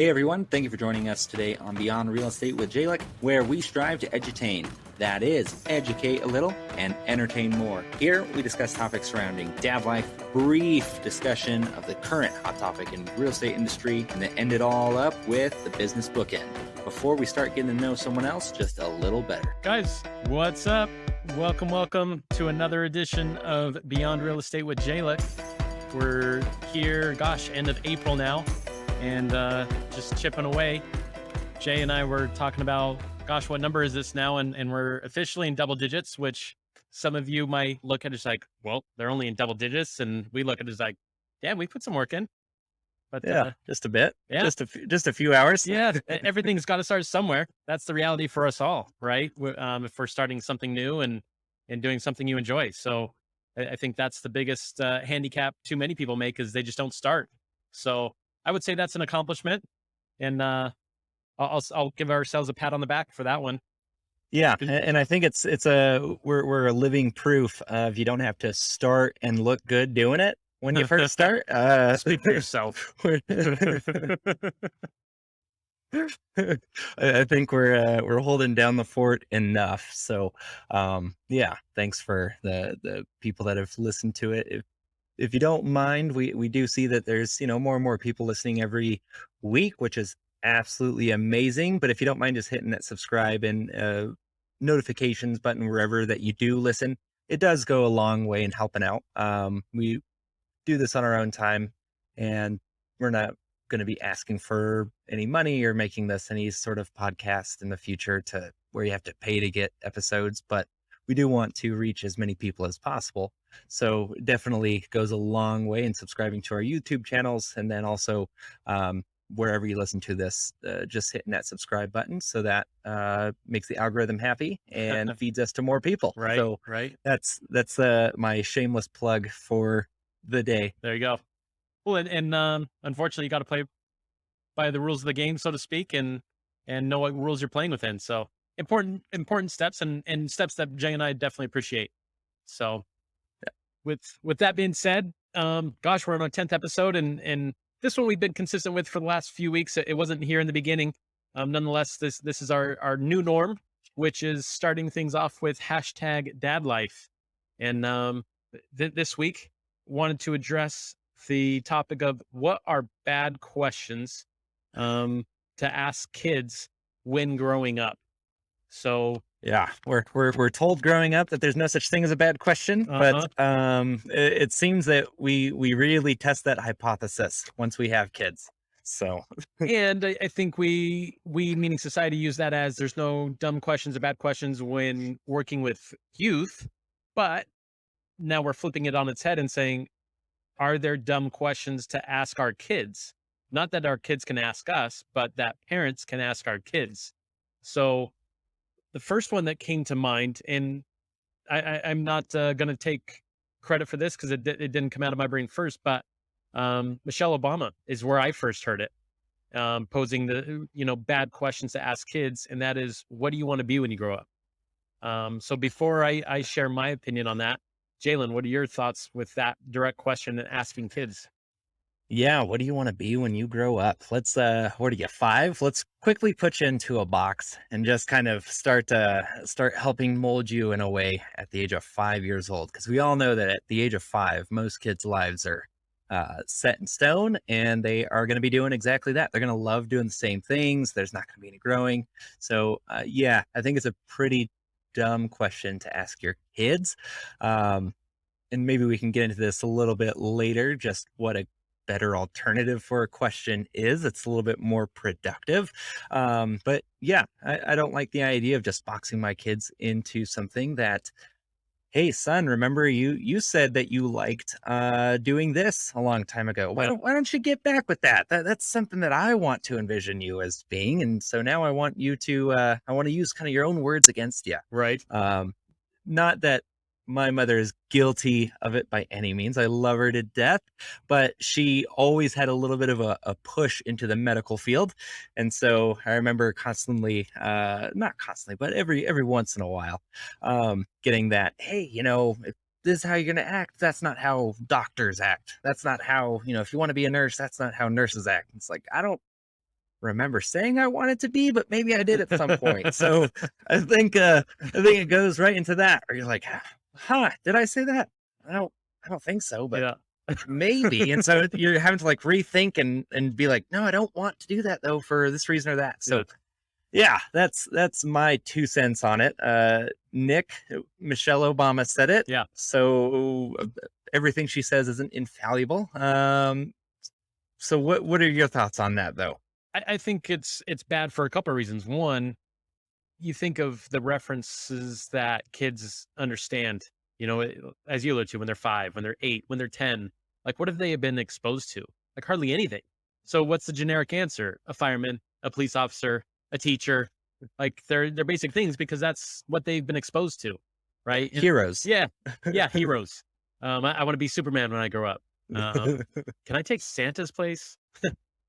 Hey everyone, thank you for joining us today on Beyond Real Estate with Jalek, where we strive to edutain. That is, educate a little and entertain more. Here we discuss topics surrounding dad life, brief discussion of the current hot topic in the real estate industry, and then end it all up with the business bookend. Before we start getting to know someone else just a little better. Guys, what's up? Welcome to another edition of Beyond Real Estate with Jalek. We're here, end of April now, and just chipping away. Jay and I were talking about, what number is this now? And we're officially in double digits, which some of you might look at as like, well, they're only in double digits. And we look at it as like, yeah, we put some work in. But Yeah, just a bit. Yeah. Just a few hours. Yeah, everything's got to start somewhere. That's the reality for us all, right? If we're starting something new and doing something you enjoy. So I think that's the biggest handicap too many people make is they just don't start. So I would say that's an accomplishment. And I'll give ourselves a pat on the back for that one. Yeah, and I think we're a living proof of you don't have to start and look good doing it when you first start. Speak for yourself. I think we're holding down the fort enough. So yeah, thanks for the people that have listened to it. If you don't mind, we do see that there's more and more people listening every week, which is absolutely amazing. But if you don't mind just hitting that subscribe and notifications button wherever that you do listen, it does go a long way in helping out. We do this on our own time, and we're not going to be asking for any money or making this any sort of podcast in the future to where you have to pay to get episodes, but we do want to reach as many people as possible. So it definitely goes a long way in subscribing to our YouTube channels, and then also wherever you listen to this, just hitting that subscribe button so that makes the algorithm happy and feeds us to more people. Right. So right. That's my shameless plug for the day. There you go. Well, and unfortunately, you got to play by the rules of the game, so to speak, and know what rules you're playing within. So important steps and steps that Jay and I definitely appreciate. So with that being said, we're on our 10th episode, and this one we've been consistent with for the last few weeks. It wasn't here in the beginning. Nonetheless, this is our new norm, which is starting things off with hashtag dad life. And this week wanted to address the topic of what are bad questions to ask kids when growing up. So yeah, we're told growing up that there's no such thing as a bad question, but it seems that we really test that hypothesis once we have kids. So and I think we meaning society use that as there's no dumb questions or bad questions when working with youth, but now we're flipping it on its head and saying, are there dumb questions to ask our kids? Not that our kids can ask us, but that parents can ask our kids. So the first one that came to mind, and I'm not going to take credit for this because it didn't come out of my brain first, but Michelle Obama is where I first heard it, posing the bad questions to ask kids, and that is, what do you want to be when you grow up? So before I share my opinion on that, Jalen, what are your thoughts with that direct question and asking kids? yeah, what do you want to be when you grow up? Let's what are you, 5? Let's quickly put you into a box and just kind of start helping mold you in a way at the age of 5 years old, because we all know that at the age of 5 most kids' lives are set in stone, and they are going to be doing exactly that. They're going to love doing the same things. There's not going to be any growing. So yeah, I think it's a pretty dumb question to ask your kids. And maybe we can get into this a little bit later, just what a better alternative for a question is. It's a little bit more productive. But yeah, I don't like the idea of just boxing my kids into something that, hey son, remember you said that you liked doing this a long time ago. Why don't you get back with that's something that I want to envision you as being, and so now I want you to I want to use kind of your own words against you. Right. Not that my mother is guilty of it by any means. I love her to death, but she always had a little bit of a push into the medical field. And so I remember constantly, not constantly, but every once in a while, getting that, hey, if this is how you're going to act, that's not how doctors act. That's not how, if you want to be a nurse, that's not how nurses act. It's like, remember saying I wanted to be, but maybe I did at some point. So I think it goes right into that. Or you're like, huh, did I say that? I don't think so, but Yeah. maybe. And so you're having to like rethink and be like, no, I don't want to do that though for this reason or that. Yeah. So yeah, that's my 2 cents on it. Nick, Michelle Obama said it. Yeah. So everything she says isn't infallible. So what are your thoughts on that though? I think it's bad for a couple of reasons. One, you think of the references that kids understand, as you alluded to, when they're 5, when they're 8, when they're 10, like what have they been exposed to? Like hardly anything. So what's the generic answer? A fireman, a police officer, a teacher, like they're basic things because that's what they've been exposed to, right? Heroes. Yeah, yeah, heroes. I want to be Superman when I grow up. Can I take Santa's place?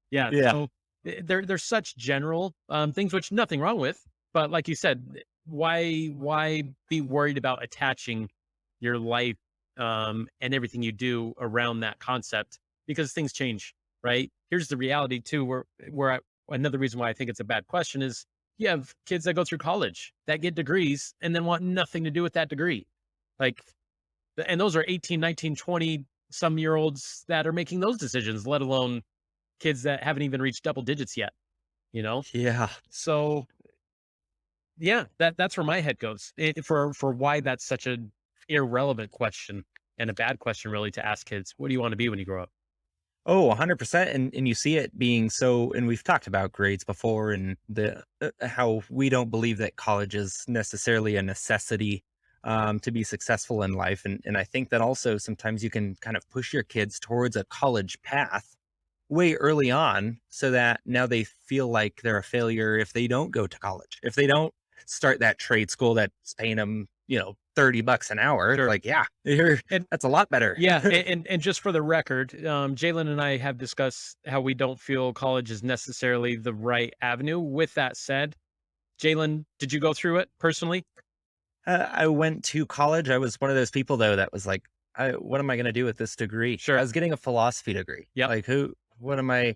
Yeah, Yeah. so they're such general things, which nothing wrong with. But like you said, why be worried about attaching your life and everything you do around that concept? Because things change, right? Here's the reality too. Another reason why I think it's a bad question is you have kids that go through college that get degrees and then want nothing to do with that degree. Like, and those are 18, 19, 20 some year olds that are making those decisions, let alone kids that haven't even reached double digits yet, you know? Yeah. So yeah, that's where my head goes for why that's such an irrelevant question and a bad question really to ask kids. What do you want to be when you grow up? Oh, 100%. And you see it being so, and we've talked about grades before and the how we don't believe that college is necessarily a necessity to be successful in life. And I think that also sometimes you can kind of push your kids towards a college path way early on so that now they feel like they're a failure if they don't go to college. If they don't start that trade school that's paying them, $30 an hour, it's Sure. like, yeah, you're, And that's a lot better. yeah, and just for the record, Jalen and I have discussed how we don't feel college is necessarily the right avenue. With that said, Jalen, did you go through it personally? I went to college. I was one of those people though that was like, what am I going to do with this degree? I Sure. was getting a philosophy degree. Yep. Like what am I, what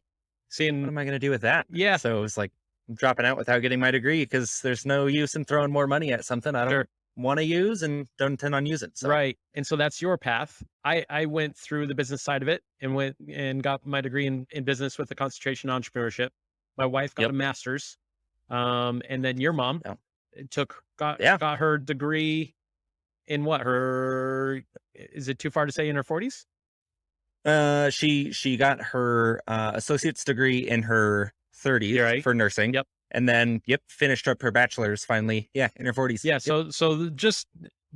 Seeing, am I going to do with that? yeah, So it was like, I'm dropping out without getting my degree because there's no use in throwing more money at something I don't sure. want to use and don't intend on using. So Right. And so that's your path. I went through the business side of it and went and got my degree in business with a concentration on entrepreneurship. My wife got yep. a master's. And then your mom Yeah. Yeah. got her degree in what? Her is it too far to say in her 40s? She got her associate's degree in her 30s Yeah, right. for nursing, Yep. and then finished up her bachelor's finally. Yeah, in her 40s. Yeah, Yep. so just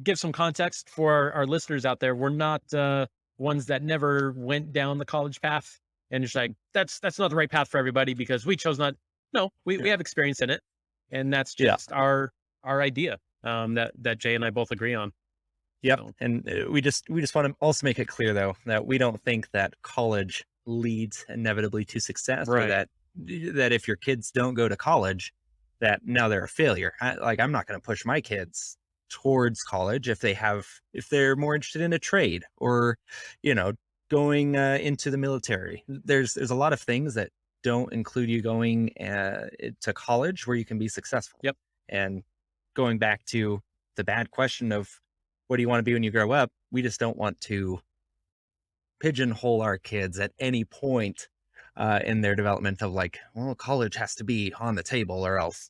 give some context for our listeners out there. We're not ones that never went down the college path and just like that's not the right path for everybody because we chose not. No, we Yeah. have experience in it, and that's Yeah. just our idea that Jay and I both agree on. Yep. So, And we just want to also make it clear though that we don't think that college leads inevitably to success, or right. that if your kids don't go to college, that now they're a failure. I'm not going to push my kids towards college if they're more interested in a trade or, you know, going into the military. There's a lot of things that don't include you going to college where you can be successful. Yep. And going back to the bad question of what do you want to be when you grow up? We just don't want to pigeonhole our kids at any point in their development of like, well, college has to be on the table or else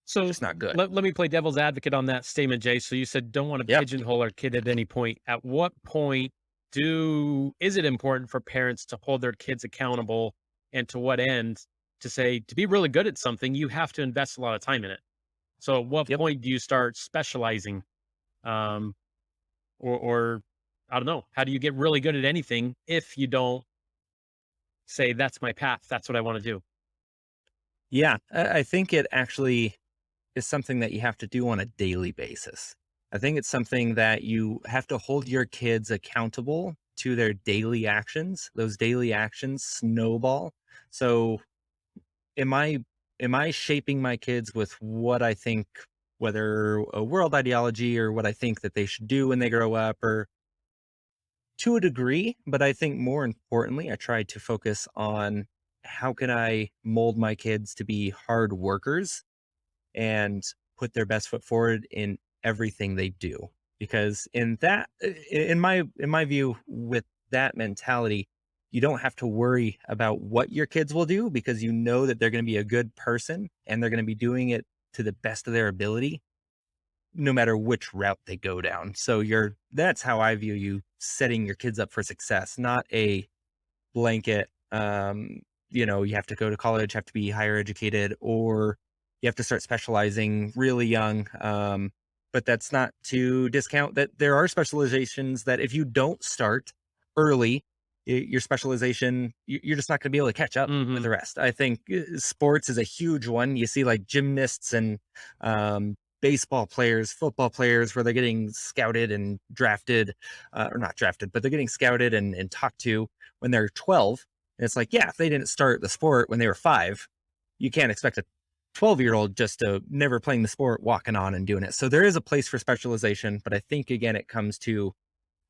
So it's not good. let me play devil's advocate on that statement, Jay. So you said don't want to Yeah. pigeonhole our kid at any point. At what point is it important for parents to hold their kids accountable, and to what end to say to be really good at something, you have to invest a lot of time in it. So at what Yep. point do you start specializing? Um, or I don't know. How do you get really good at anything if you don't say that's my path? That's what I want to do. Yeah. I think it actually is something that you have to do on a daily basis. I think it's something that you have to hold your kids accountable to their daily actions. Those daily actions snowball. So am I shaping my kids with what I think, whether a world ideology or what I think that they should do when they grow up, or to a degree, but I think more importantly, I try to focus on how can I mold my kids to be hard workers and put their best foot forward in everything they do? Because in my view, with that mentality, you don't have to worry about what your kids will do, because you know that they're going to be a good person and they're going to be doing it to the best of their ability, no matter which route they go down. So that's how I view you setting your kids up for success, not a blanket, you have to go to college, have to be higher educated, or you have to start specializing really young. But that's not to discount that there are specializations that if you don't start early, your specialization, you're just not going to be able to catch up with Hmm. the rest. I think sports is a huge one. You see like gymnasts and baseball players, football players, where they're getting scouted and drafted, or not drafted, but they're getting scouted and talked to when they're 12. And it's like, yeah, if they didn't start the sport when they were 5, you can't expect a 12-year-old just to never playing the sport, walking on and doing it. So there is a place for specialization, but I think again, it comes to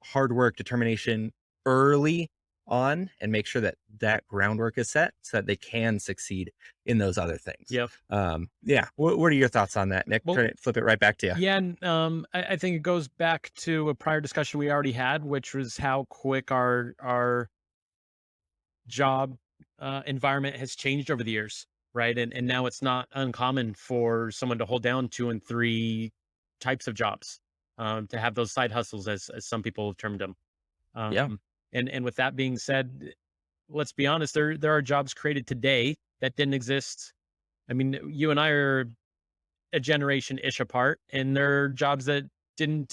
hard work, determination early on, and make sure that that groundwork is set so that they can succeed in those other things. Yep. Yeah. What are your thoughts on that, Nick? Well, Try to flip it right back to you. yeah, and I think it goes back to a prior discussion we already had, which was how quick our job environment has changed over the years, right? And now it's not uncommon for someone to hold down 2 and 3 types of jobs, to have those side hustles, as some people have termed them. Yeah. And with that being said, let's be honest, there are jobs created today that didn't exist. I mean, you and I are a generation ish apart, and there are jobs that didn't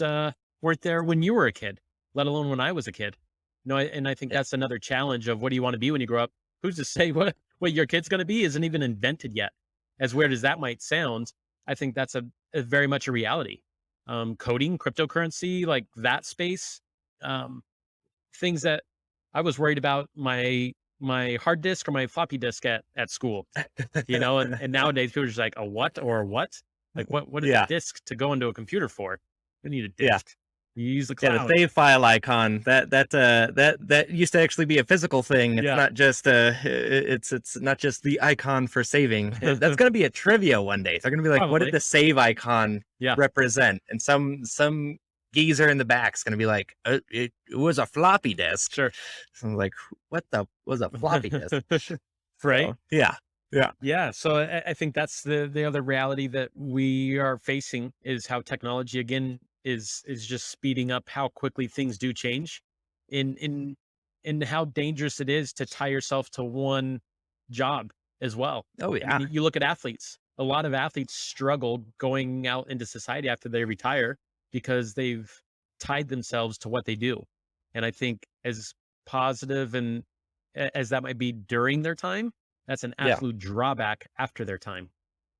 weren't there when you were a kid, let alone when I was a kid. No, and I think Yeah. that's another challenge of what do you want to be when you grow up? Who's to say what your kid's going to be isn't even invented yet? As weird as that might sound, I think that's a very much a reality. Coding, cryptocurrency, like that space, um, things that I was worried about my hard disk or my floppy disk at school, and nowadays people are just like a what or a what? Like what is a Yeah. disk to go into a computer for? You need a Yeah. disk. You use the Yeah, the cloud. save file icon, that used to actually be a physical thing. It's Yeah. not just it's not just the icon for saving. That's gonna be a trivia one day. They're gonna be like, what did Probably. the save icon Yeah. represent? And some geezer in the back's gonna be like, it was a floppy disk. Sure. So I'm like, what the was a floppy disk? Right. So yeah. Yeah. Yeah. So I think that's the other reality that we are facing is how technology again is just speeding up how quickly things do change in how dangerous it is to tie yourself to one job as well. Oh I yeah. mean, you look at athletes. A lot of athletes struggle going out into society after they retire because they've tied themselves to what they do. And I think as positive and as that might be during their time, that's an Yeah. absolute drawback after their time,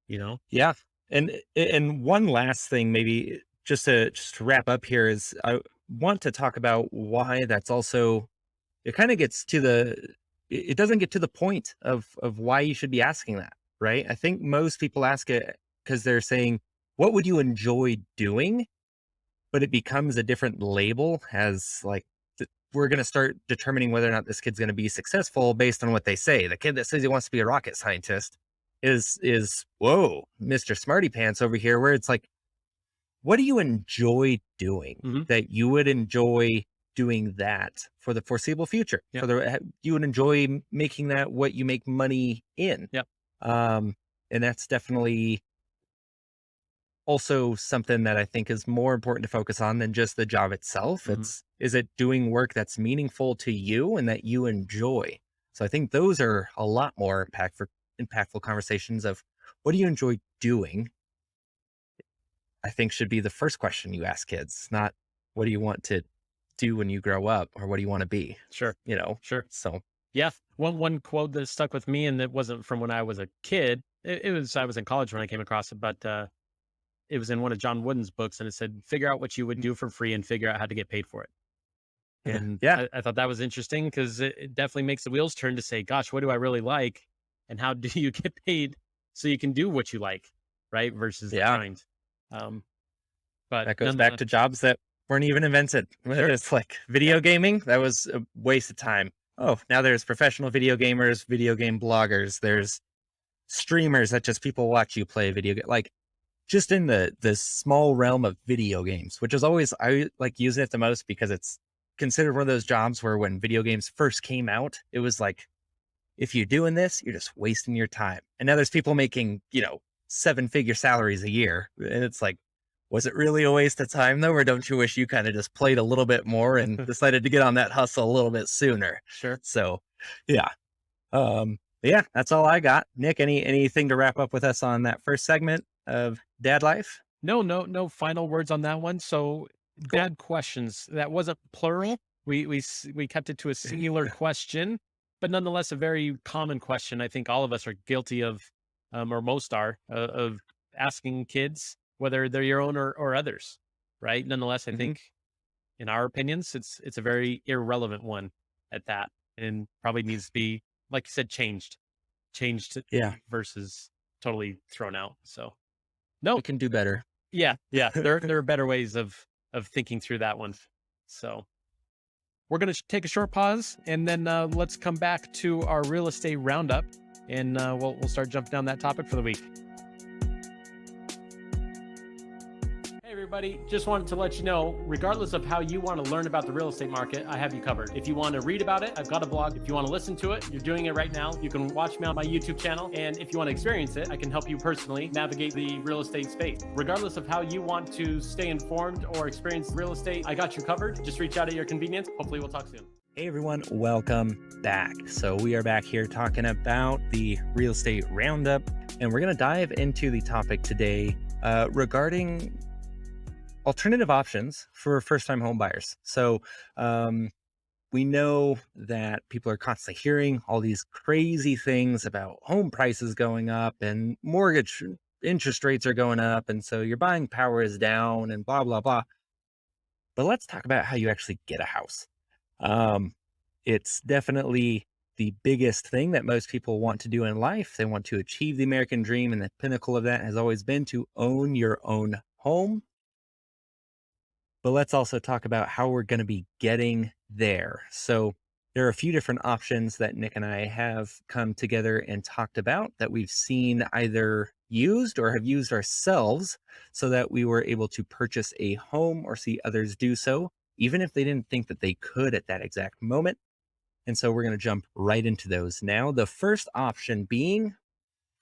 you know? Yeah. And one last thing, maybe just to wrap up here, is I want to talk about why that's also, it kind of gets to it doesn't get to the point of why you should be asking that, right? I think most people ask it because they're saying, what would you enjoy doing? But it becomes a different label, as like, we're going to start determining whether or not this kid's going to be successful based on what they say. The kid that says he wants to be a rocket scientist is whoa, Mr. Smarty Pants over here, where it's like, what do you enjoy doing Hmm. that you would enjoy doing that for the foreseeable future? Yeah. You would enjoy making that what you make money in. Yeah. Um, and that's definitely also something that I think is more important to focus on than just the job itself. Hmm. Is it doing work that's meaningful to you and that you enjoy? So I think those are a lot more impactful conversations of what do you enjoy doing? I think should be the first question you ask kids, not what do you want to do when you grow up or what do you want to be, Sure. you know? Sure. So Yeah. One quote that stuck with me, and it wasn't from when I was a kid. It was I was in college when I came across it, but it was in one of John Wooden's books, and it said, "Figure out what you would do for free, and figure out how to get paid for it." And yeah, I thought that was interesting because it definitely makes the wheels turn to say, "Gosh, what do I really like, and how do you get paid so you can do what you like, right?" Versus the yeah. grind. Um, but That goes back nonetheless, to jobs that weren't even invented. sure, It's like yeah, video gaming, that was a waste of time. Oh, now there's professional video gamers, video game bloggers, there's streamers that just people watch you play video game. Like just in the small realm of video games, which is always I like using it the most because it's considered one of those jobs where when video games first came out, it was like if you're doing this, you're just wasting your time. And now there's people making, seven-figure salaries a year. And it's like, was it really a waste of time though? Or don't you wish you kind of just played a little bit more and decided to get on that hustle a little bit sooner? Sure. So yeah. Yeah, that's all I got. Nick, anything to wrap up with us on that first segment of dad life? No final words on that one. So Cool. bad questions. That wasn't plural. We kept it to a singular question, but nonetheless a very common question. I think all of us are guilty of, or most are, of asking kids whether they're your own or others, right? Nonetheless, I Mhm. think in our opinions, it's a very irrelevant one at that, and probably needs to be, like you said, changed Yeah, versus totally thrown out. So we no, can do better. yeah, there are better ways of thinking through that one. So we're gonna take a short pause, and then let's come back to our real estate roundup, and we'll start jumping down that topic for the week. Hey everybody, just wanted to let you know, regardless of how you want to learn about the real estate market, I have you covered. If you want to read about it, I've got a blog. If you want to listen to it, you're doing it right now. You can watch me on my YouTube channel. And if you want to experience it, I can help you personally navigate the real estate space. Regardless of how you want to stay informed or experience real estate, I got you covered. Just reach out at your convenience. Hopefully we'll talk soon. Hey everyone, welcome back. So we are back here talking about the real estate roundup, and we're going to dive into the topic today regarding alternative options for first-time home buyers. So we know that people are constantly hearing all these crazy things about home prices going up and mortgage interest rates are going up, and so your buying power is down and blah blah blah. But let's talk about how you actually get a house. Um, it's definitely the biggest thing that most people want to do in life. They want to achieve the American dream, and the pinnacle of that has always been to own your own home. But let's also talk about how we're going to be getting there. So, there are a few different options that Nick and I have come together and talked about that we've seen either used or have used ourselves so that we were able to purchase a home or see others do so, even if they didn't think that they could at that exact moment. And so, we're going to jump right into those now. The first option being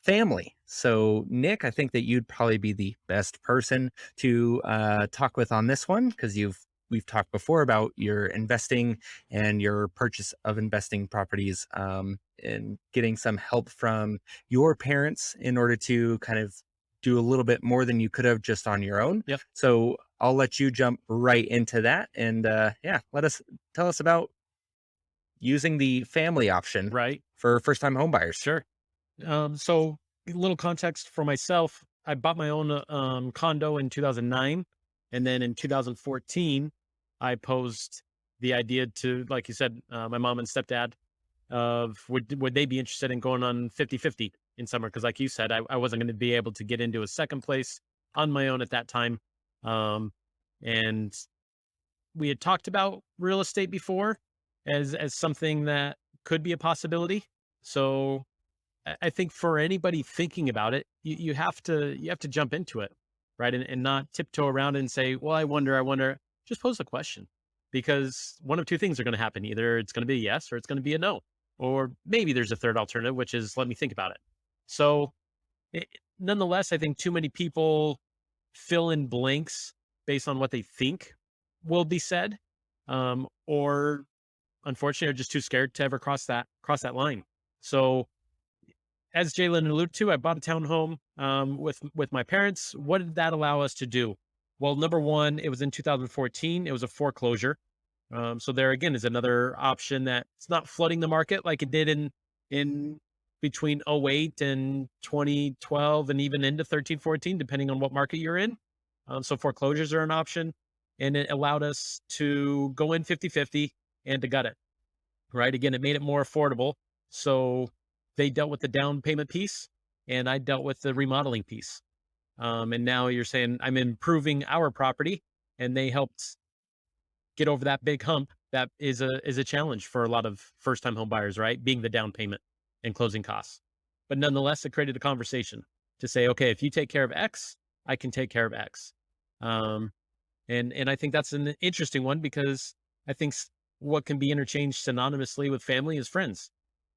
family. So, Nick, I think that you'd probably be the best person to talk with on this one because we've talked before about your investing and your purchase of investing properties, and getting some help from your parents in order to kind of do a little bit more than you could have just on your own. Yep. So I'll let you jump right into that, and yeah, tell us about using the family option Right. for first time home buyers. Sure. So a little context for myself. I bought my own condo in 2009, and then in 2014, I posed the idea to, like you said, my mom and stepdad of would they be interested in going on 50-50 in summer? Because like you said, I wasn't going to be able to get into a second place on my own at that time. And we had talked about real estate before as something that could be a possibility. So I think for anybody thinking about it, you have to jump into it, right? And not tiptoe around and say, well, I wonder. Just pose the question, because one of two things are going to happen. Either it's going to be a yes or it's going to be a no. Or maybe there's a third alternative, which is let me think about it. So it, nonetheless, I think too many people fill in blanks based on what they think will be said, or unfortunately are just too scared to ever cross that line. So as Jalen alluded to, I bought a townhome with my parents. What did that allow us to do? Well, number one, it was in 2014. It was a foreclosure. So there again is another option that it's not flooding the market like it did in between '08 and 2012 and even into 13, 14, depending on what market you're in. So foreclosures are an option, and it allowed us to go in 50-50 and to gut it. Right. Again, it made it more affordable. So they dealt with the down payment piece and I dealt with the remodeling piece. And now you're saying I'm improving our property, and they helped get over that big hump that is a challenge for a lot of first time home buyers, right? Being the down payment and closing costs. But nonetheless, it created a conversation to say, okay, if you take care of X, I can take care of X. Um, and I think that's an interesting one because I think what can be interchanged synonymously with family is friends.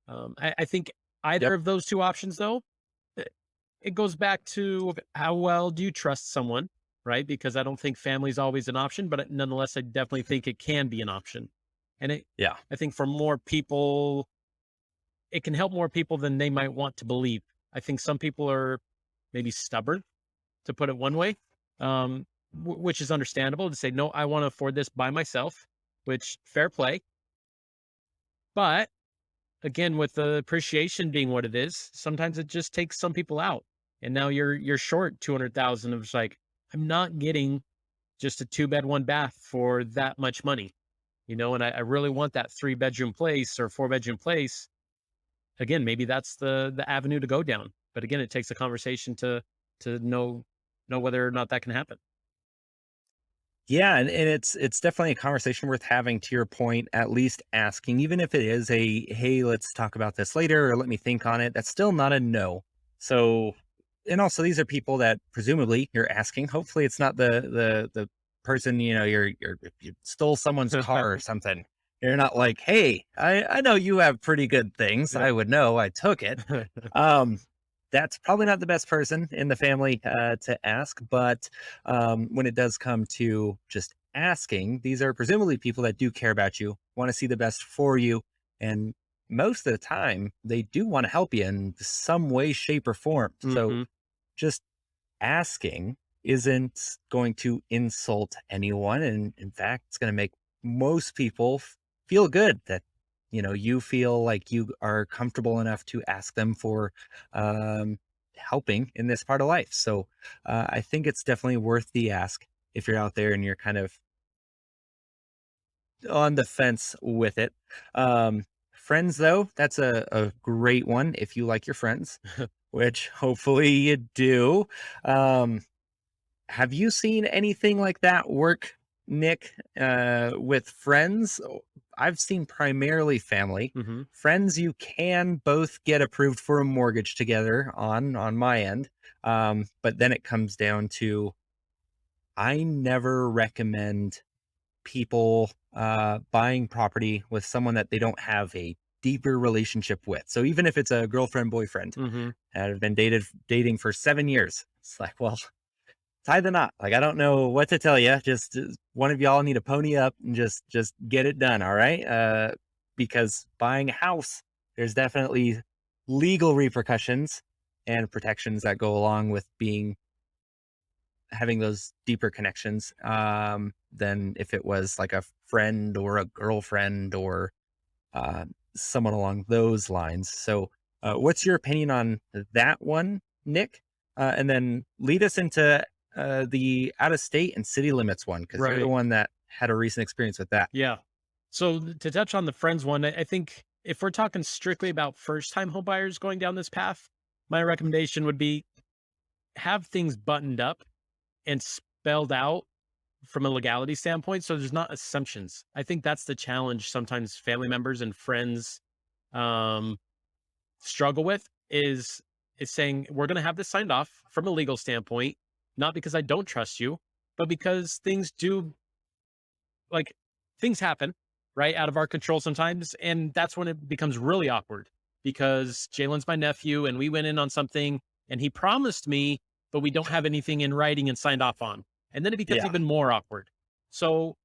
I think either Yep. of those two options, though, it goes back to how well do you trust someone, right? Because I don't think family is always an option, but nonetheless, I definitely think it can be an option. And Yeah. I think for more people, it can help more people than they might want to believe. I think some people are maybe stubborn, to put it one way, which is understandable to say, no, I want to afford this by myself, which fair play. But again, with the appreciation being what it is, sometimes it just takes some people out. And now you're short 200,000 of, it's like, I'm not getting just a 2 bed, 1 bath for that much money, and I really want that 3 bedroom place or 4 bedroom place. Again, maybe that's the avenue to go down. But again, it takes a conversation to know whether or not that can happen. Yeah, and it's definitely a conversation worth having to your point, at least asking, even if it is a hey, let's talk about this later or let me think on it, that's still not a no. So and also these are people that presumably you're asking. Hopefully it's not the person, you stole someone's car or something. You're not like, hey, I know you have pretty good things. Yeah. I would know I took it. Um, that's probably not the best person in the family to ask, but when it does come to just asking, these are presumably people that do care about you, want to see the best for you, and most of the time they do want to help you in some way, shape, or form. So Hmm. just asking isn't going to insult anyone, and in fact, it's going to make most people feel good that you feel like you are comfortable enough to ask them for um, helping in this part of life. So I think it's definitely worth the ask if you're out there and you're kind of on the fence with it. Friends, though, that's a great one if you like your friends, which hopefully you do. Um, have you seen anything like that work, Nick, with friends? I've seen primarily family. Hmm. Friends, you can both get approved for a mortgage together on my end. But then it comes down to I never recommend people buying property with someone that they don't have a deeper relationship with. So even if it's a girlfriend, boyfriend, Hmm. and have been dating for 7 years, it's like, well, tie the knot. Like, I don't know what to tell you. Just one of y'all need to pony up and just get it done. All right. Because buying a house, there's definitely legal repercussions and protections that go along with having those deeper connections than if it was like a friend or a girlfriend or someone along those lines. So, what's your opinion on that one, Nick? And then lead us into the out of state and city limits one because you're the Right. one that had a recent experience with that. Yeah. So to touch on the friends one, I think if we're talking strictly about first time home buyers going down this path, my recommendation would be have things buttoned up and spelled out from a legality standpoint. So there's not assumptions. I think that's the challenge sometimes family members and friends um, struggle with is saying we're going to have this signed off from a legal standpoint, not because I don't trust you, but because things do, like, things happen, right, out of our control sometimes, and that's when it becomes really awkward because Jalen's my nephew, and we went in on something, and he promised me, but we don't have anything in writing and signed off on, and then it becomes Yeah. even more awkward. So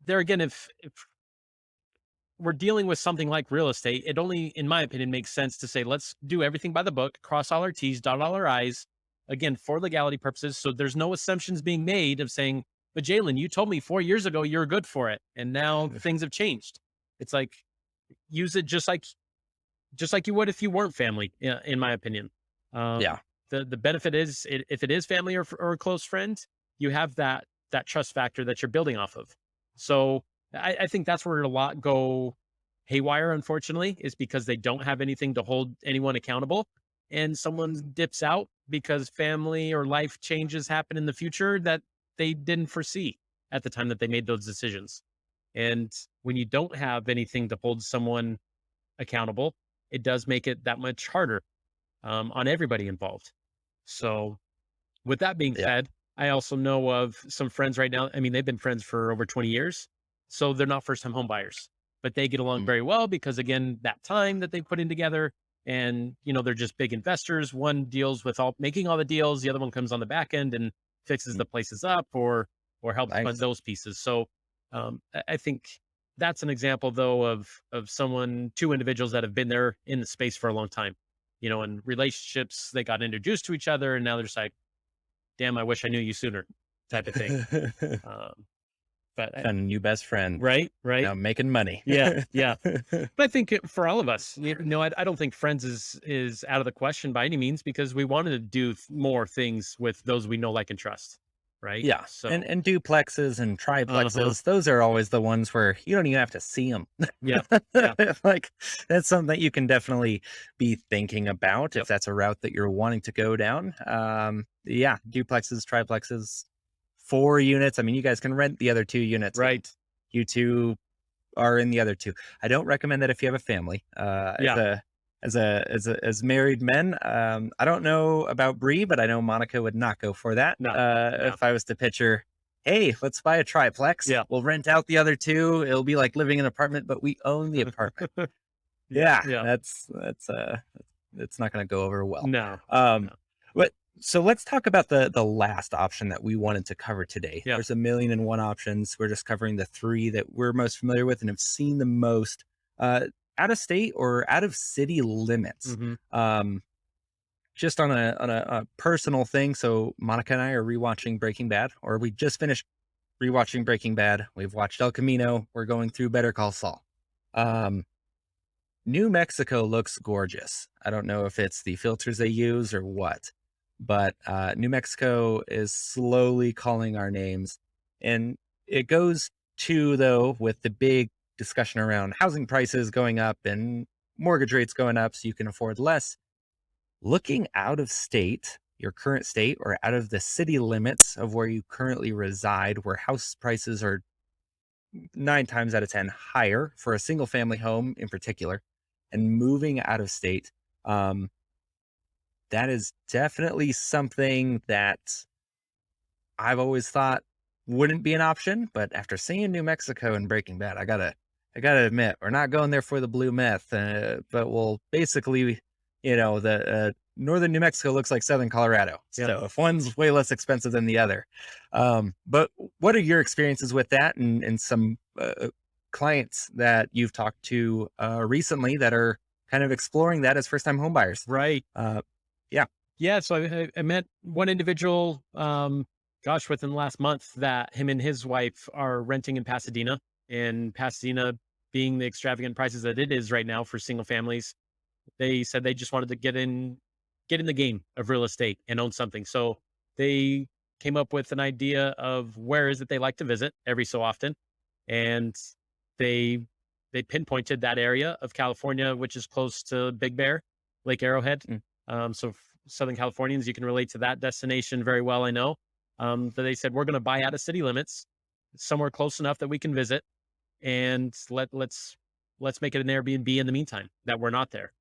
there again, if we're dealing with something like real estate, it only, in my opinion, makes sense to say, let's do everything by the book, cross all our T's, dot all our I's, again, for legality purposes. So there's no assumptions being made of saying, but Jalen, you told me 4 years ago you were good for it. And now things have changed. It's like, use it just like you would if you weren't family, in my opinion. Yeah. The benefit is if it is family or a close friend, you have that trust factor that you're building off of. So I think that's where a lot go haywire, unfortunately, is because they don't have anything to hold anyone accountable. And someone dips out because family or life changes happen in the future that they didn't foresee at the time that they made those decisions. And when you don't have anything to hold someone accountable, it does make it that much harder on everybody involved. So, with that being Yeah. said, I also know of some friends right now. I mean, they've been friends for over 20 years. So they're not first time home buyers, but they get along Mm, very well because, again, that time that they put in together. And, they're just big investors. One deals with all making all the deals, the other one comes on the back end and fixes mm, the places up or helps fund nice. those pieces. So I think that's an example though of someone, two individuals that have been there in the space for a long time. And relationships, they got introduced to each other and now they're just like, damn, I wish I knew you sooner type of thing. Um, but Found a new best friend. right, Now right. I'm making money. Yeah, yeah. But I think for all of us, I don't think friends is out of the question by any means because we wanted to do more things with those we know, like, and trust, right? Yeah, So, and duplexes and uh-huh. triplexes, those are always the ones where you don't even have to see them. Yeah, yeah, Like, that's something that you can definitely be thinking about if yep, that's a route that you're wanting to go down. Yeah, duplexes, triplexes, 4 units. I mean, you guys can rent the other 2 units if right. you 2 are in the other 2. I don't recommend that if you have a family. Yeah, As married men, I don't know about Bree, but I know Monica would not go for that. no, no, If I was to picture, hey, let's buy a triplex. yeah. We'll rent out the other 2. It'll be like living in an apartment, but we own the apartment. Yeah, Yeah, yeah. it's not going to go over well. No, Um, no. but so let's talk about the last option that we wanted to cover today. Yeah. There's a million and one options. We're just covering the 3 that we're most familiar with and have seen the most. Uh, Out of state or out of city limits. Hmm. Um, just on a personal thing. So Monica and I are rewatching Breaking Bad, or we just finished rewatching Breaking Bad. We've watched El Camino. We're going through Better Call Saul. Um, New Mexico looks gorgeous. I don't know if it's the filters they use or what, but New Mexico is slowly calling our names. And it goes to, though, with the big discussion around housing prices going up and mortgage rates going up so you can afford less. Looking out of state, your current state, or out of the city limits of where you currently reside, where house prices are 9 times out of 10 higher for a single family home in particular, and moving out of state, um, that is definitely something that I've always thought wouldn't be an option. But after seeing New Mexico and Breaking Bad, I gotta admit, we're not going there for the blue meth, but we'll basically, the northern New Mexico looks like southern Colorado. Yeah. So if one's way less expensive than the other, but what are your experiences with that, and some clients that you've talked to recently that are kind of exploring that as first time homebuyers? Right. Uh, yeah. Yeah. So I met one individual, gosh, within the last month that him and his wife are renting in Pasadena. And Pasadena being the extravagant prices that it is right now for single families, they said they just wanted to get in the game of real estate and own something. So they came up with an idea of where is it they like to visit every so often. And they they pinpointed that area of California, which is close to Big Bear, Lake Arrowhead. Mm. So Southern Californians, you can relate to that destination very well. I know. But they said we're going to buy out of city limits, somewhere close enough that we can visit, and let's make it an Airbnb in the meantime that we're not there.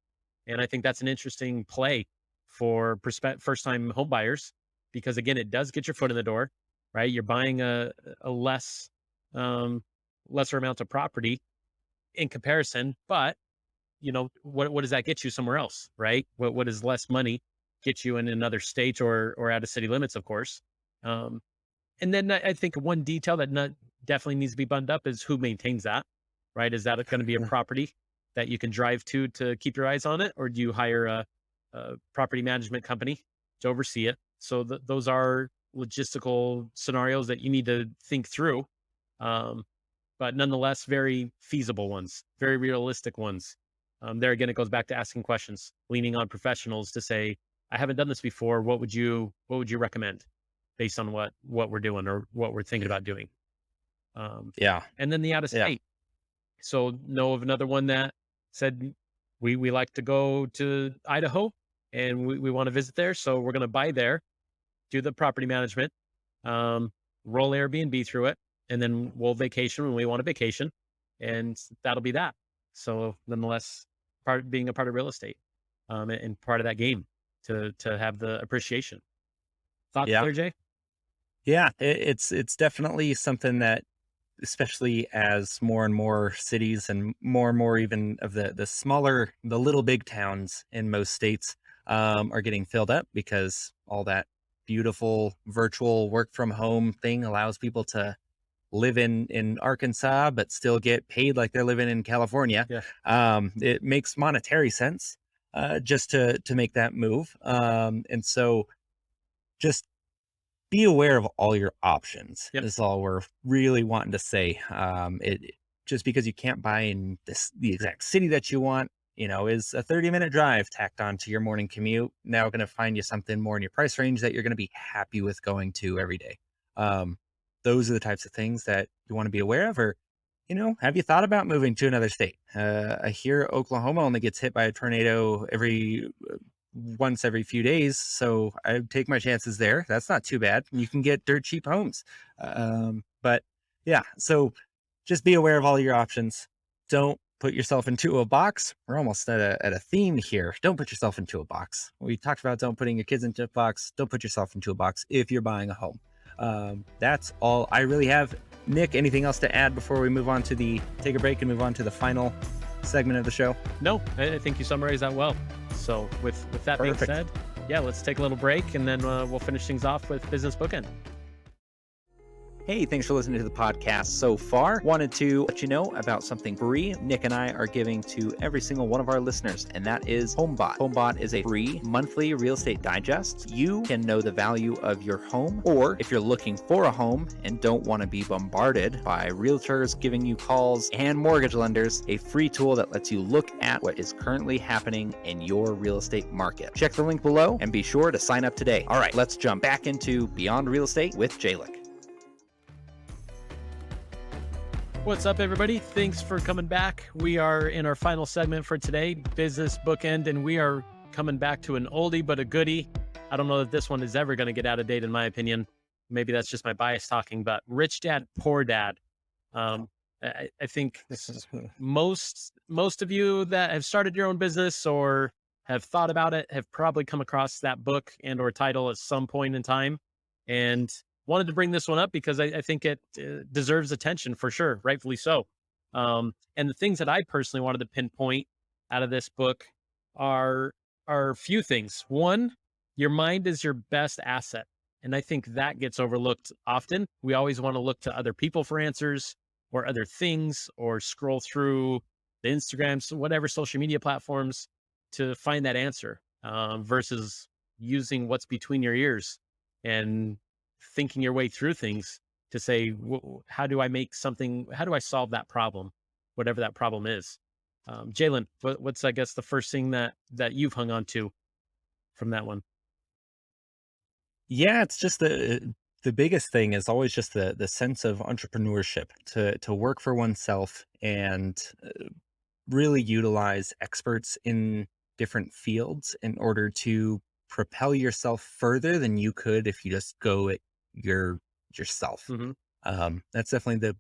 And I think that's an interesting play for first time home buyers because again, it does get your foot in the door, right? You're buying a um, lesser amount of property in comparison, but what does that get you somewhere else, right? What is less money get you in another state or out of city limits, of course. Um, and then I think one detail that definitely needs to be buttoned up is who maintains that, right? Is that going to be a property that you can drive to keep your eyes on it, or do you hire a property management company to oversee it? So those are logistical scenarios that you need to think through, um, but nonetheless, very feasible ones, very realistic ones. There again, it goes back to asking questions, leaning on professionals to say, "I haven't done this before. What would you recommend?" Based on what we're doing or what we're thinking about doing. Um, Yeah. and then the out of Yeah. state. So know of another one that said we like to go to Idaho and we want to visit there. So we're going to buy there, do the property management, um, roll Airbnb through it, and then we'll vacation when we want to vacation, and that'll be that. So nonetheless, being a part of real estate, and part of that game to have the appreciation. Thoughts Yeah. there, Jay? Yeah. It's definitely something that, especially as more and more cities and more even of the smaller, the little big towns in most states are getting filled up because all that beautiful virtual work from home thing allows people to live in Arkansas but still get paid like they're living in California. Yeah. It makes monetary sense just to make that move. And so just be aware of all your options Yep. is all we're really wanting to say. Just because you can't buy in the exact city that you want, is a 30-minute drive tacked onto your morning commute now going to find you something more in your price range that you're going to be happy with going to every day. Um, those are the types of things that you want to be aware of. Or, have you thought about moving to another state? I hear Oklahoma only gets hit by a tornado once every few days. So I take my chances there. That's not too bad. You can get dirt cheap homes. But yeah, so just be aware of all your options. Don't put yourself into a box. We're almost at a theme here. Don't put yourself into a box. We talked about don't putting your kids into a box. Don't put yourself into a box if you're buying a home. That's all I really have. Nick, anything else to add before we move on to take a break and move on to the final segment of the show? No, I think you summarized that well. So with that being Perfect. said, yeah, let's take a little break, and then we'll finish things off with Business Bookend. Hey, thanks for listening to the podcast so far. Wanted to let you know about something free Nick and I are giving to every single one of our listeners, and that is HomeBot. HomeBot is a free monthly real estate digest. You can know the value of your home, or if you're looking for a home and don't want to be bombarded by realtors giving you calls and mortgage lenders, a free tool that lets you look at what is currently happening in your real estate market. Check the link below and be sure to sign up today. All right, let's jump back into Beyond Real Estate with Jalick. What's up, everybody? Thanks for coming back. We are in our final segment for today, Business Bookend, and we are coming back to an oldie but a goodie. I don't know that this one is ever going to get out of date, in my opinion. Maybe that's just my bias talking, but Rich Dad, Poor Dad. I think This is most of you that have started your own business or have thought about it have probably come across that book and or title at some point in time. And wanted to bring this one up because I think it deserves attention for sure, rightfully so. And the things that I personally wanted to pinpoint out of this book are a few things. One, your mind is your best asset, and I think that gets overlooked often. We always want to look to other people for answers or other things, or scroll through the Instagrams, whatever social media platforms to find that answer, versus using what's between your ears and thinking your way through things to say, how do I make something? How do I solve that problem, whatever that problem is? Jalen, what's I guess the first thing that you've hung on to from that one? Yeah, it's just the biggest thing is always just the sense of entrepreneurship to work for oneself and really utilize experts in different fields in order to propel yourself further than you could if you just go it yourself. Hmm. That's definitely the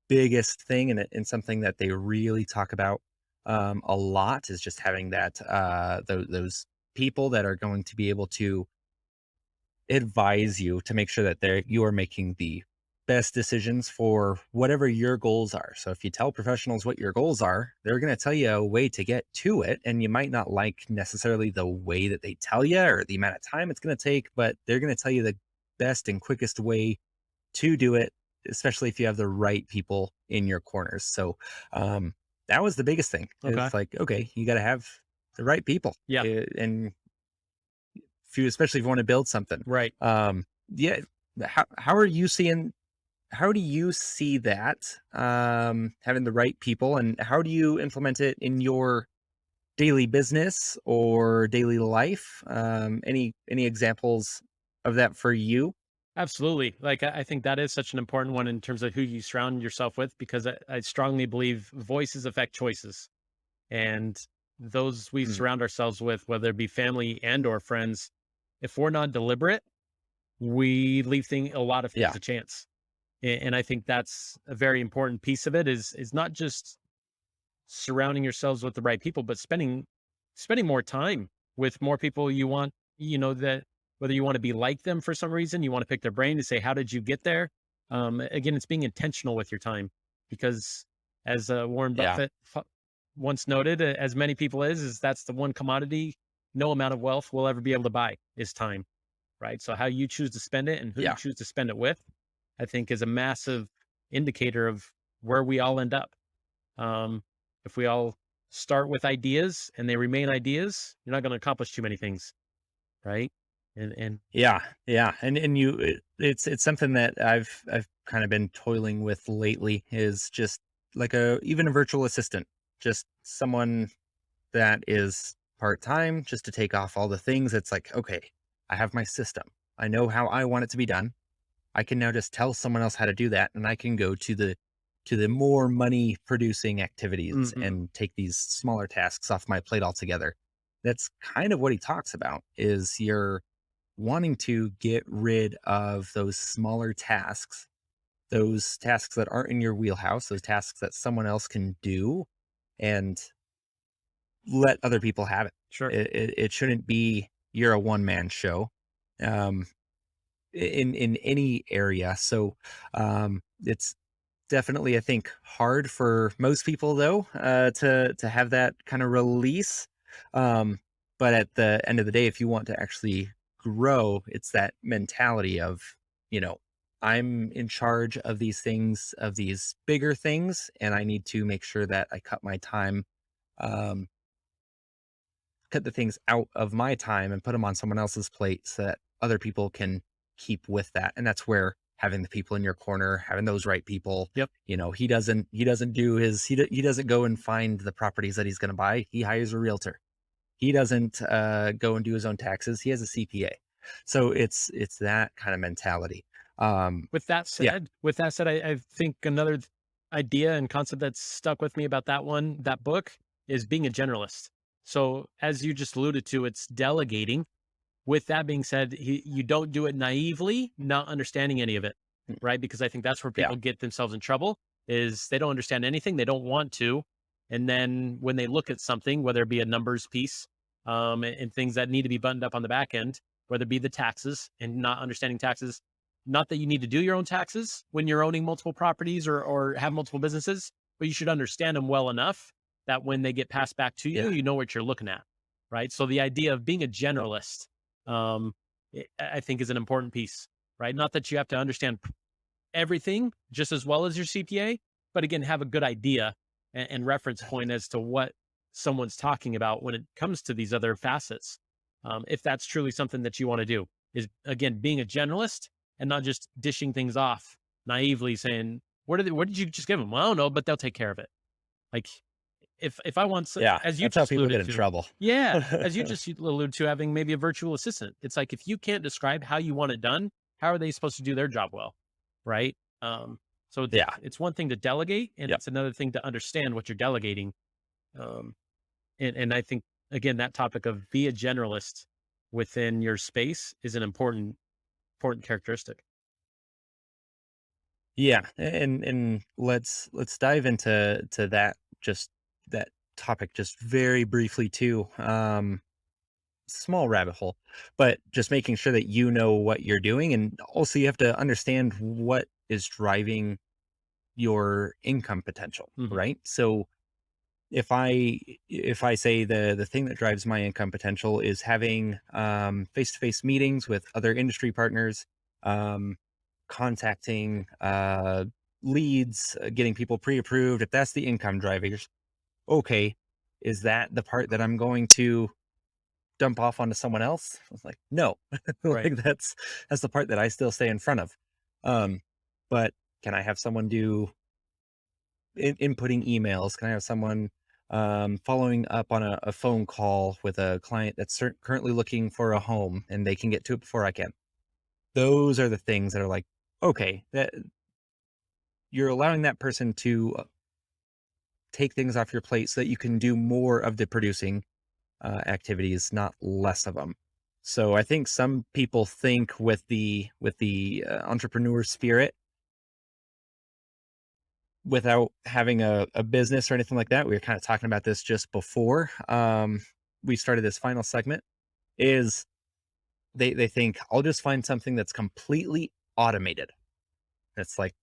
biggest thing, and something that they really talk about a lot is just having that those people that are going to be able to advise you to make sure that you are making the best decisions for whatever your goals are. So if you tell professionals what your goals are, they're going to tell you a way to get to it, and you might not like necessarily the way that they tell you or the amount of time it's going to take, but they're going to tell you the best and quickest way to do it, especially if you have the right people in your corners. So that was the biggest thing. Okay. It's like, okay, you got to have the right people. Yeah. And especially if you want to build something. Right. Yeah. How are you seeing, how do you see that, having the right people, and how do you implement it in your daily business or daily life? Any examples of that for you? Absolutely. Like I think that is such an important one in terms of who you surround yourself with, because I strongly believe voices affect choices, and those we Mm, surround ourselves with, whether it be family and or friends, if we're not deliberate, we leave a lot of things yeah. to chance. And I think that's a very important piece of it is not just surrounding yourselves with the right people, but spending more time with more people you want, that whether you want to be like them for some reason, you want to pick their brain to say, how did you get there? Again, it's being intentional with your time because as Warren Yeah. Buffett once noted, as many people is that's the one commodity no amount of wealth will ever be able to buy is time, right? So how you choose to spend it and who you Yeah. choose to spend it with, I think is a massive indicator of where we all end up. Um, if we all start with ideas and they remain ideas, you're not going to accomplish too many things, right? And Yeah, yeah, and it's something that I've kind of been toiling with lately is just like a even a virtual assistant, just someone that is part-time just to take off all the things. It's like, okay, I have my system. I know how I want it to be done. I can now just tell someone else how to do that, and I can go to the more money producing activities Mhm. and take these smaller tasks off my plate altogether. That's kind of what he talks about is you're wanting to get rid of those smaller tasks, those tasks that aren't in your wheelhouse, those tasks that someone else can do and let other people have it. Sure. It shouldn't be you're a one man show. Um, in any area. So it's definitely, I think, hard for most people though to have that kind of release. Um, but at the end of the day, if you want to actually grow, it's that mentality of, you know, I'm in charge of these things, of these bigger things, and I need to make sure that I cut my time, um, cut the things out of my time and put them on someone else's plate so that other people can keep with that. And that's where having the people in your corner, having those right people, Yep. he doesn't do his, he doesn't go and find the properties that he's going to buy. He hires a realtor. He doesn't go and do his own taxes. He has a CPA. So it's that kind of mentality. Um, yeah. With that said, I think another idea and concept that's stuck with me about that book is being a generalist. So as you just alluded to, it's delegating. With that being said, you don't do it naively, not understanding any of it, Mm, right? Because I think that's where yeah. people get themselves in trouble is they don't understand anything, they don't want to, and then when they look at something, whether it be a numbers piece, and things that need to be buttoned up on the back end, whether it be the taxes and not understanding taxes, not that you need to do your own taxes when you're owning multiple properties or have multiple businesses, but you should understand them well enough that when they get passed back to you, Yeah. you know what you're looking at, right? So the idea of being a generalist um, I think is an important piece, right? Not that you have to understand everything just as well as your CPA, but again, have a good idea and reference point as to what someone's talking about when it comes to these other facets. If that's truly something that you want to do, is again being a generalist and not just dishing things off naively, saying, What did you just give them?" Well, I don't know, but they'll take care of it. Like if I want, Yeah. as you That's how just people get alluded in to, trouble. yeah, as you just alluded to, having maybe a virtual assistant. It's like if you can't describe how you want it done, how are they supposed to do their job well, right? Um, so Yeah. it's one thing to delegate, and Yep. it's another thing to understand what you're delegating. Um, and I think again that topic of be a generalist within your space is an important characteristic. Yeah, and let's dive into to that just that topic just very briefly too. Small rabbit hole, but just making sure that you know what you're doing, and also you have to understand what is driving your income potential, Hmm. right? So if I say the thing that drives my income potential is having face to face meetings with other industry partners, um, contacting leads, getting people pre approved. If that's the income drivers, okay, is that the part that I'm going to dump off onto someone else? I was like, no, Right. like that's the part that I still stay in front of. Um, but can I have someone do inputting emails? Can I have someone following up on a phone call with a client that's currently looking for a home and they can get to it before I can? Those are the things that are like, okay, that you're allowing that person to take things off your plate so that you can do more of the producing activities, not less of them. So I think some people think with the entrepreneur spirit without having a business or anything like that, we were kind of talking about this just before we started this final segment, is they think I'll just find something that's completely automated. It's like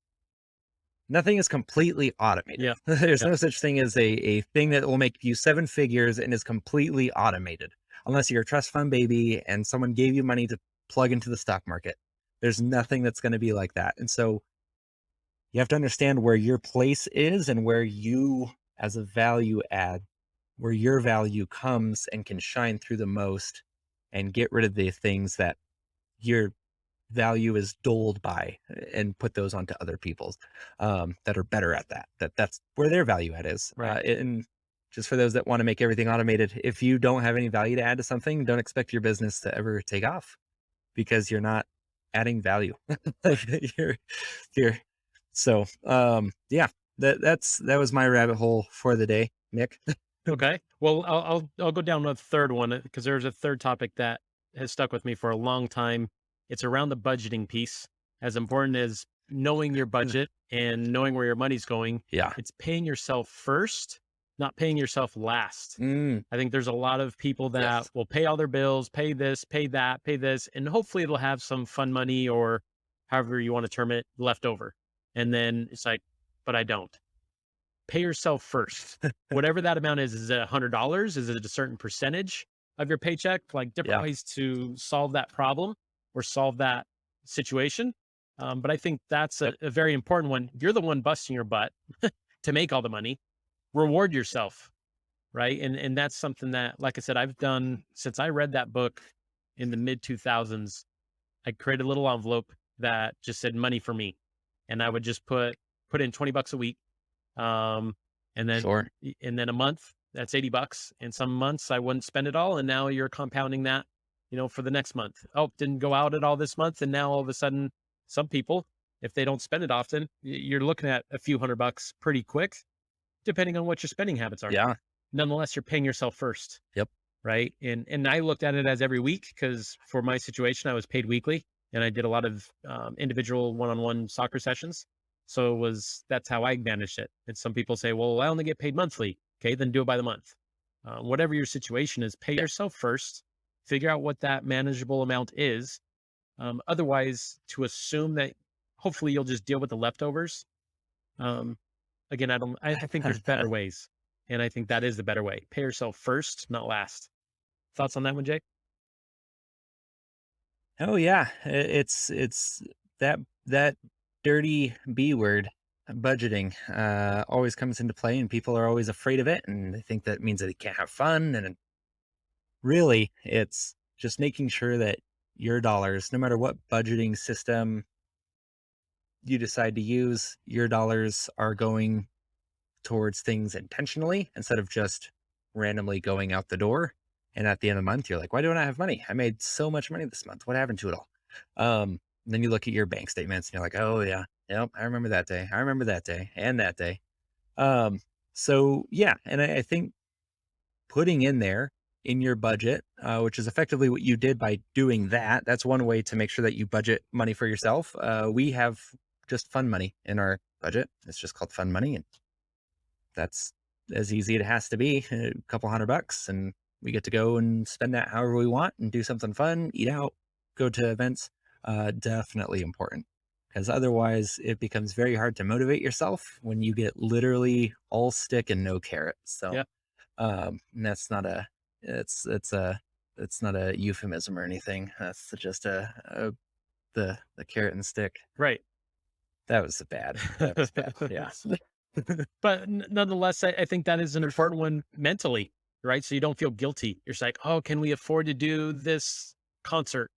nothing is completely automated. Yeah. There's Yeah. no such thing as a thing that will make you seven figures and is completely automated, unless you're a trust fund baby and someone gave you money to plug into the stock market. There's nothing that's going to be like that. And so you have to understand where your place is and where you, as a value add, where your value comes and can shine through the most, and get rid of the things that your value is doled by, and put those onto other people's that are better at that's where their value add is. Right. And just for those that want to make everything automated, if you don't have any value to add to something, don't expect your business to ever take off, because you're not adding value. you're, you're so yeah, that was my rabbit hole for the day, Nick. Okay. Well, I'll go down a third one because there's a third topic that has stuck with me for a long time. It's around the budgeting piece. As important as knowing your budget and knowing where your money's going, Yeah. it's paying yourself first, not paying yourself last. Mm, I think there's a lot of people that yes. will pay all their bills, pay this, pay that, pay this, and hopefully it'll have some fun money or however you want to term it left over. And then it's like, but I don't. Pay yourself first. Whatever that amount is it $100? Is it a certain percentage of your paycheck? Like different Yeah. ways to solve that problem or solve that situation. But I think that's Yep. a very important one. You're the one busting your butt to make all the money. Reward yourself, right? And that's something that, like I said, I've done since I read that book in the mid 2000s. I created a little envelope that just said money for me, and I would just put in $20 a week, um, and then Sure. a month, that's $80. And some months I wouldn't spend it all. And now you're compounding that, for the next month. Oh, didn't go out at all this month. And now all of a sudden, some people, if they don't spend it often, you're looking at a few $100 pretty quick, depending on what your spending habits are. Yeah. Nonetheless, you're paying yourself first. Yep. Right. And I looked at it as every week because for my situation, I was paid weekly and I did a lot of individual one-on-one soccer sessions. So that's how I managed it. And some people say, well, I only get paid monthly. Okay, then do it by the month. Whatever your situation is, pay Yeah. yourself first, figure out what that manageable amount is. Otherwise, to assume that hopefully you'll just deal with the leftovers. Um, Again, I think there's better ways. And I think that is the better way. Pay yourself first, not last. Thoughts on that one, Jay? Oh yeah, it's that dirty B word, budgeting, always comes into play, and people are always afraid of it, and they think that means that they can't have fun. And really, it's just making sure that your dollars, no matter what budgeting system you decide to use, your dollars are going towards things intentionally instead of just randomly going out the door. And at the end of the month, you're like, why don't I have money? I made so much money this month. What happened to it all? Then you look at your bank statements and you're like, oh yeah, yep, I remember that day. I remember that day and that day. So yeah, and I think putting in there in your budget, which is effectively what you did by doing that. That's one way to make sure that you budget money for yourself. We have just fun money in our budget. It's just called fun money, and that's as easy it has to be. A couple $100, and we get to go and spend that however we want and do something fun, eat out, go to events. Definitely important, because otherwise it becomes very hard to motivate yourself when you get literally all stick and no carrot. So Yeah. and that's not a it's not a euphemism or anything. That's just the carrot and stick. Right. That was bad. That was bad. Yeah. But nonetheless, I think that is an important one mentally, right? So you don't feel guilty. You're just like, oh, can we afford to do this concert?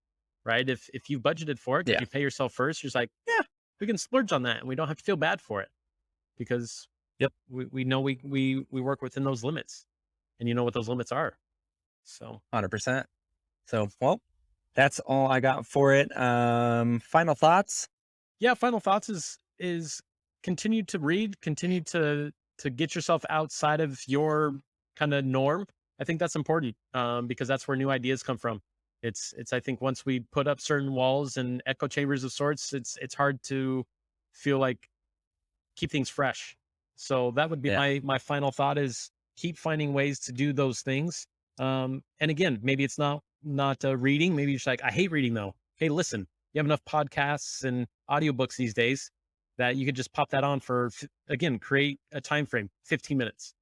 Right. If you budgeted for it, 'cause Yeah. you pay yourself first, you're just like, yeah, we can splurge on that and we don't have to feel bad for it because Yep. we know we work within those limits and you know what those limits are. So 100%. So, well, that's all I got for it. Final thoughts? yeah, final thoughts is continue to read, continue to get yourself outside of your kind of norm. I think that's important because that's where new ideas come from. It's I think once we put up certain walls and echo chambers of sorts, it's hard to feel like keep things fresh. So that would be Yeah. my final thought is keep finding ways to do those things. And again, maybe it's not reading. Maybe you're just like, I hate reading though. Hey, listen, you have enough podcasts and audiobooks these days that you could just pop that on for, again, create a time frame, 15 minutes,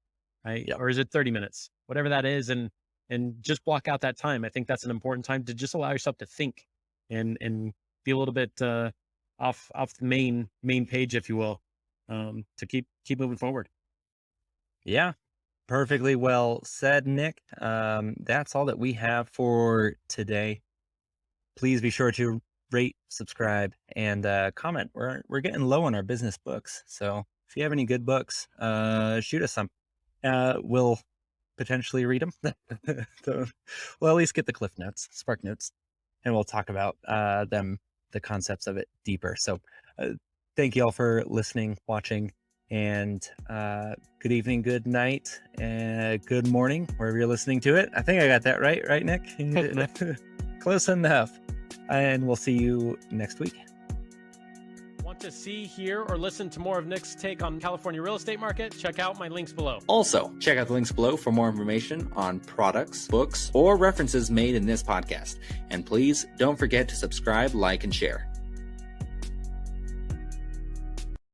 right? Yep. Or is it 30 minutes? Whatever that is, and just block out that time. I think that's an important time to just allow yourself to think and be a little bit off the main page, if you will, to keep moving forward. Yeah. Perfectly well said, Nick. That's all that we have for today. Please be sure to rate, subscribe, and comment. We're getting low on our business books, so if you have any good books, shoot us some. We'll potentially read them. So we'll at least get the cliff notes, spark notes, and we'll talk about the concepts of it deeper. So thank you all for listening, watching, and good evening, good night, and good morning, wherever you're listening to it. I think I got that right, Nick? Close enough. And we'll see you next week. Want to see, hear, or listen to more of Nick's take on California real estate market? Check out my links below. Also, check out the links below for more information on products, books, or references made in this podcast. And please don't forget to subscribe, like, and share.